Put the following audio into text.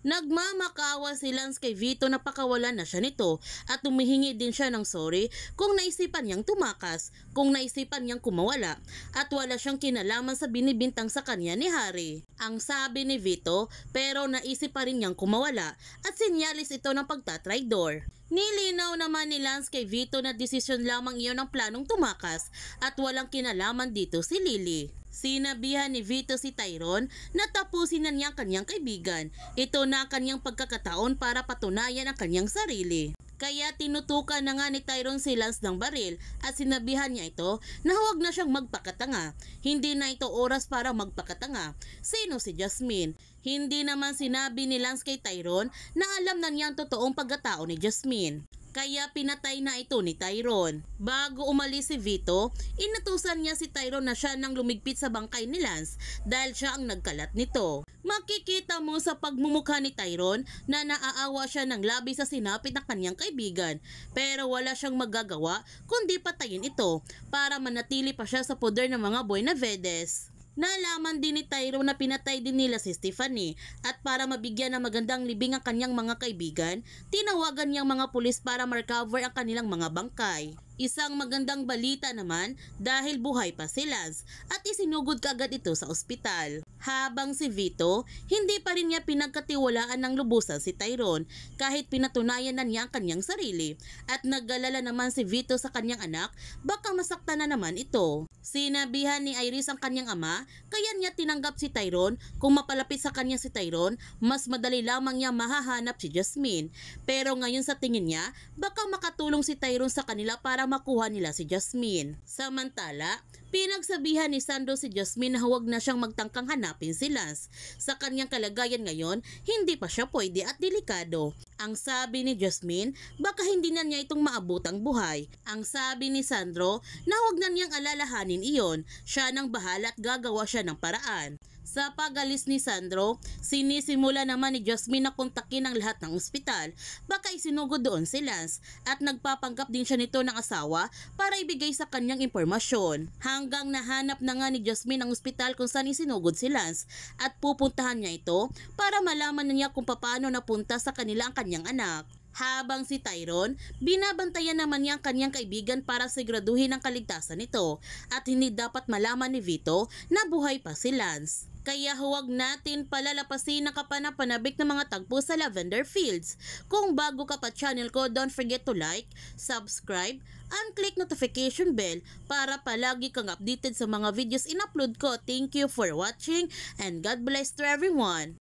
Nagmamakawa si Lance kay Vito na pakawalan na siya nito at humihingi din siya ng sorry kung naisipan niyang tumakas, kung naisipan niyang kumawala at wala siyang kinalaman sa binibintang sa kanya ni Harry. Ang sabi ni Vito, pero naisip pa rin niyang kumawala at sinyalis ito ng pagtatraidor. Nilinaw naman ni Lance kay Vito na desisyon lamang iyon ng planong tumakas at walang kinalaman dito si Lily. Sinabihan ni Vito si Tyrone na tapusin na niya ang kanyang kaibigan. Ito na ang kanyang pagkakataon para patunayan ang kanyang sarili. Kaya tinutukan na nga ni Tyrone si Lance ng baril at sinabihan niya ito na huwag na siyang magpakatanga. Hindi na ito oras para magpakatanga. Sino si Jasmine? Hindi naman sinabi ni Lance kay Tyrone na alam na niya ang totoong pagkatao ni Jasmine. Kaya pinatay na ito ni Tyrone. Bago umalis si Vito, inutusan niya si Tyrone na siya nang lumigpit sa bangkay ni Lance dahil siya ang nagkalat nito. Makikita mo sa pagmumukha ni Tyrone na naaawa siya ng labis sa sinapit ng kanyang kaibigan, pero wala siyang magagawa kundi patayin ito para manatili pa siya sa poder ng mga Buenavides. Nalaman din ni Tyrone na pinatay din nila si Stephanie at para mabigyan ng magandang libing ang kanyang mga kaibigan, tinawagan niyang mga pulis para ma-recover ang kanilang mga bangkay. Isang magandang balita naman dahil buhay pa si Lance at isinugod kaagad ito sa ospital. Habang si Vito, hindi pa rin niya pinagkatiwalaan ng lubusan si Tyrone kahit pinatunayan na niya ang kanyang sarili at nag-alala naman si Vito sa kanyang anak baka masaktan na naman ito. Sinabihan ni Iris ang kanyang ama kaya niya tinanggap si Tyrone. Kung mapalapit sa kanya si Tyrone, mas madali lamang niya mahahanap si Jasmine. Pero ngayon sa tingin niya, baka makatulong si Tyrone sa kanila para makuha nila si Jasmine. Samantala, pinagsabihan ni Sandro si Jasmine na huwag na siyang magtangkang hanapin si Lance. Sa kanyang kalagayan ngayon, hindi pa siya pwede at delikado. Ang sabi ni Jasmine, baka hindi na niya itong maabutang buhay. Ang sabi ni Sandro na huwag na niyang alalahanin iyon. Siya nang bahala at gagawa siya ng paraan. Sa pag-alis ni Sandro, sinisimula naman ni Jasmine na kontakin ang lahat ng ospital. Baka isinugod doon si Lance at nagpapanggap din siya nito ng asawa para ibigay sa kanyang impormasyon. Hanggang nahanap na nga ni Jasmine ang ospital kung saan isinugod si Lance at pupuntahan niya ito para malaman na niya kung paano napunta sa kanila ang kanyang anak. Habang si Tyrone, binabantayan naman niya ang kanyang kaibigan para siguraduhin ang kaligtasan nito at hindi dapat malaman ni Vito na buhay pa si Lance. Kaya huwag natin palalapasin ang kapanapanabik ng mga tagpo sa Lavender Fields. Kung bago ka pa channel ko, don't forget to like, subscribe, and click notification bell para palagi kang updated sa mga videos in-upload ko. Thank you for watching and God bless to everyone.